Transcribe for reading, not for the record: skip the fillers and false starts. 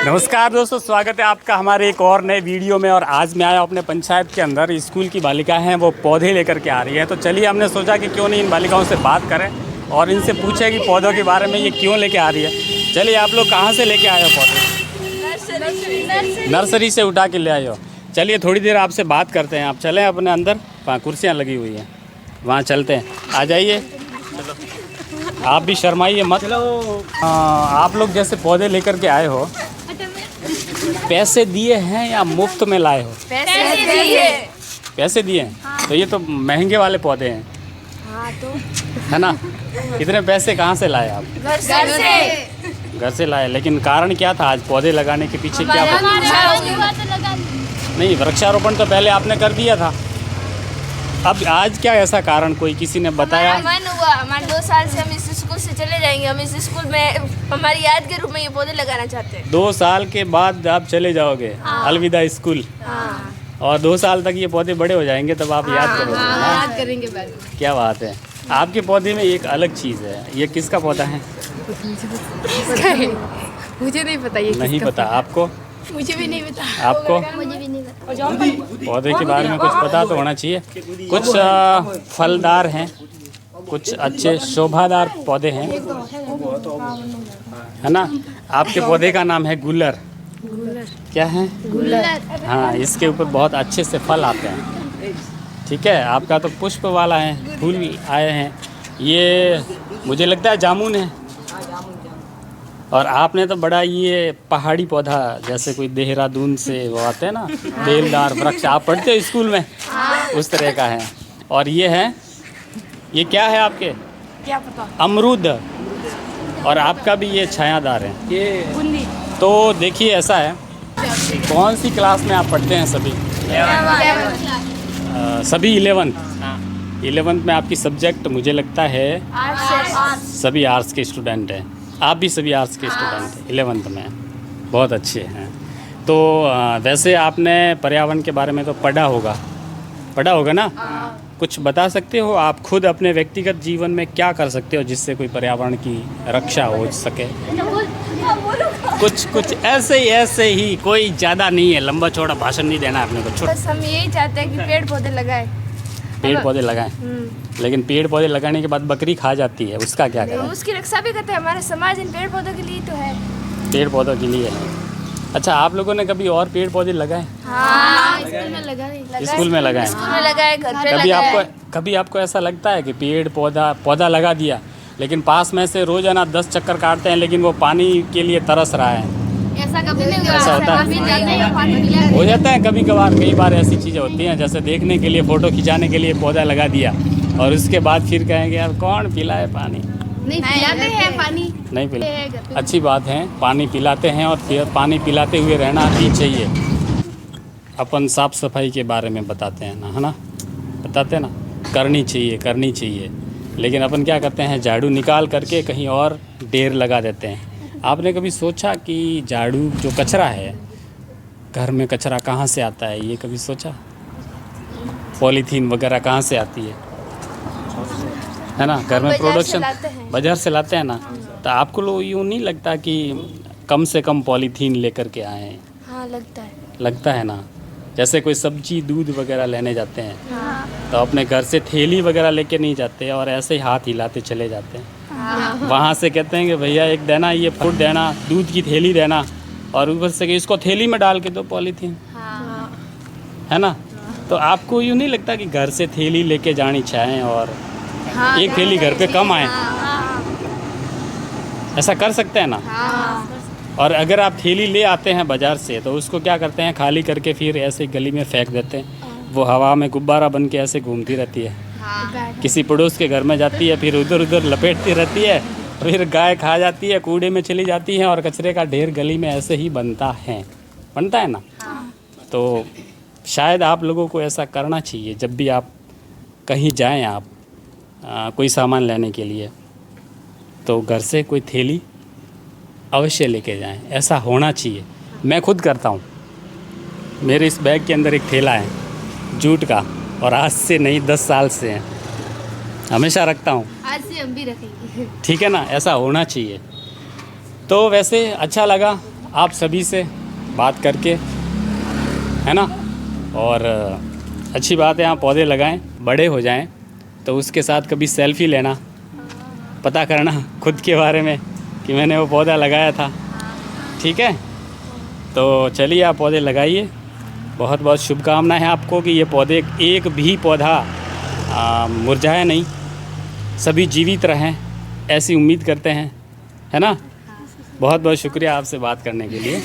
नमस्कार दोस्तों, स्वागत है आपका हमारे एक और नए वीडियो में। और आज मैं आया अपने पंचायत के अंदर। स्कूल की बालिकाएं हैं, वो पौधे लेकर के आ रही है। तो चलिए, हमने सोचा कि क्यों नहीं इन बालिकाओं से बात करें और इनसे पूछें कि पौधों के बारे में ये क्यों लेके आ रही है। चलिए, आप लोग कहाँ से लेके आए हो पौधे? नर्सरी से उठा के ले आए हो। चलिए, थोड़ी देर आपसे बात करते हैं। आप चलें अपने अंदर, वहाँ कुर्सियाँ लगी हुई हैं, वहाँ चलते हैं। आ जाइए, आप भी शर्माइए मत। आप लोग जैसे पौधे लेकर के आए हो, पैसे दिए हैं या मुफ्त में लाए हो? पैसे दिए हैं। तो ये तो महंगे वाले पौधे हैं। तो है ना? कितने पैसे कहाँ से लाए आप? घर से लाए। लेकिन कारण क्या था आज पौधे लगाने के पीछे? क्या नहीं, वृक्षारोपण तो पहले आपने कर दिया था। अब आज क्या ऐसा कारण कोई किसी ने बताया? मन हुआ, हमारे 2 साल से हम इस स्कूल से चले जाएंगे। हम इस स्कूल में हमारी याद के रूप में ये पौधे लगाना चाहते हैं। 2 साल के बाद आप चले जाओगे? अलविदा स्कूल। और 2 साल तक ये पौधे बड़े हो जाएंगे, तब आप याद करोगे। याद करेंगे बाद में। क्या बात है। आपके पौधे में एक अलग चीज़ है। ये किसका पौधा है? मुझे नहीं पता। ये नहीं पता आपको? मुझे भी नहीं पता। आपको? मुझे भी नहीं पता। पौधे के बारे में कुछ पता तो होना चाहिए। कुछ फलदार हैं, कुछ अच्छे शोभादार पौधे हैं, है ना? आपके पौधे का नाम है गुलर। क्या है? गुलर। हाँ, इसके ऊपर बहुत अच्छे से फल आते हैं। ठीक है, आपका तो पुष्प वाला है, फूल आए हैं। ये मुझे लगता है जामुन है। और आपने तो बड़ा ये पहाड़ी पौधा, जैसे कोई देहरादून से वो आते हैं ना, बेलदार वृक्ष, आप पढ़ते हो स्कूल में, उस तरह का है। और ये है, ये क्या है आपके? क्या पता? अमरूद। और आपका भी ये छायादार है। बुंदी। तो देखिए, ऐसा है, कौन सी क्लास में आप पढ़ते हैं? सभी सभी 11th में आपकी सब्जेक्ट मुझे लगता है सभी आर्ट्स के स्टूडेंट हैं। आप भी सभी आर्ट्स के स्टूडेंट हैं 11th में। बहुत अच्छे हैं। तो वैसे आपने पर्यावरण के बारे में तो पढ़ा होगा ना? कुछ बता सकते हो आप खुद अपने व्यक्तिगत जीवन में क्या कर सकते हो जिससे कोई पर्यावरण की रक्षा हो सके? कुछ ऐसे ही, कोई ज़्यादा नहीं है, लंबा चौड़ा भाषण नहीं देना अपने को। बस हम यही चाहते हैं कि पेड़ पौधे लगाएं। पेड़ पौधे लगाएं। लेकिन पेड़ पौधे लगाने के बाद बकरी खा जाती है, उसका क्या करें? उसकी रक्षा भी करते हैं। हमारा समाज इन पेड़ पौधों के लिए तो है। पेड़ पौधों के लिए है। अच्छा, आप लोगों ने कभी और पेड़ पौधे लगाए? स्कूल में लगाए। स्कूल में लगाए। स्कूल में लगाए, घर पे लगाए। कभी आपको ऐसा लगता है कि पेड़ पौधा लगा दिया, लेकिन पास में से रोजाना 10 चक्कर काटते हैं, लेकिन वो पानी के लिए तरस रहा है? ऐसा कभी नहीं हुआ। ऐसा होता है? हो जाता है कभी कभार। कई बार ऐसी चीज़ें होती हैं, जैसे देखने के लिए, फ़ोटो खिंचाने के लिए पौधा लगा दिया और उसके बाद फिर कहेंगे यार कौन पिलाए पानी। नहीं पिलाते हैं पानी। नहीं पिला। अच्छी बात है, पानी पिलाते हैं और फिर पानी पिलाते हुए रहना भी चाहिए। अपन साफ़ सफाई के बारे में बताते हैं ना, है ना? बताते हैं ना, करनी चाहिए। लेकिन अपन क्या करते हैं, झाड़ू निकाल करके कहीं और ढेर लगा देते हैं। आपने कभी सोचा कि झाड़ू जो कचरा है, घर में कचरा कहाँ से आता है? ये कभी सोचा? पॉलीथीन वगैरह कहाँ से आती है ना? घर में प्रोडक्शन बाज़ार से लाते हैं ना। तो आपको लोग यूँ नहीं लगता कि कम से कम पॉलीथीन लेकर के आए हैं? हाँ, लगता है ना। जैसे कोई सब्जी दूध वगैरह लेने जाते हैं, तो अपने घर से थैली वगैरह लेके नहीं जाते और ऐसे ही हाथ हिलाते चले जाते हैं। वहाँ से कहते हैं कि भैया एक देना, ये फ्रूट देना, दूध की थैली देना, और ऊपर से कि इसको थैली में डाल के दो पॉलीथीन। है ना? तो आपको यूँ नहीं लगता कि घर से थैली लेके जानी चाहें और एक थैली घर पे कम आए? ऐसा कर सकते हैं ना? और अगर आप थैली ले आते हैं बाज़ार से, तो उसको क्या करते हैं, खाली करके फिर ऐसे गली में फेंक देते हैं। वो हवा में गुब्बारा बन के ऐसे घूमती रहती है। किसी पड़ोस के घर में जाती है, फिर उधर उधर लपेटती रहती है, फिर गाय खा जाती है, कूड़े में चली जाती है, और कचरे का ढेर गली में ऐसे ही बनता है ना? तो शायद आप लोगों को ऐसा करना चाहिए। जब भी आप कहीं जाएं, आप कोई सामान लेने के लिए, तो घर से कोई थैली अवश्य लेके जाएं। ऐसा होना चाहिए। मैं खुद करता हूँ। मेरे इस बैग के अंदर एक थैला है जूट का, और आज से नहीं 10 साल से है, हमेशा रखता हूँ। आज से हम भी रखेंगे। ठीक है ना? ऐसा होना चाहिए। तो वैसे अच्छा लगा आप सभी से बात करके, है ना। और अच्छी बात है, आप पौधे लगाएं, बड़े हो जाएं तो उसके साथ कभी सेल्फी लेना, पता करना खुद के बारे में कि मैंने वो पौधा लगाया था। ठीक है, तो चलिए आप पौधे लगाइए। बहुत बहुत शुभकामनाएं हैं आपको कि ये पौधे, एक भी पौधा मुरझाए नहीं, सभी जीवित रहें, ऐसी उम्मीद करते हैं, है ना। बहुत बहुत शुक्रिया आपसे बात करने के लिए।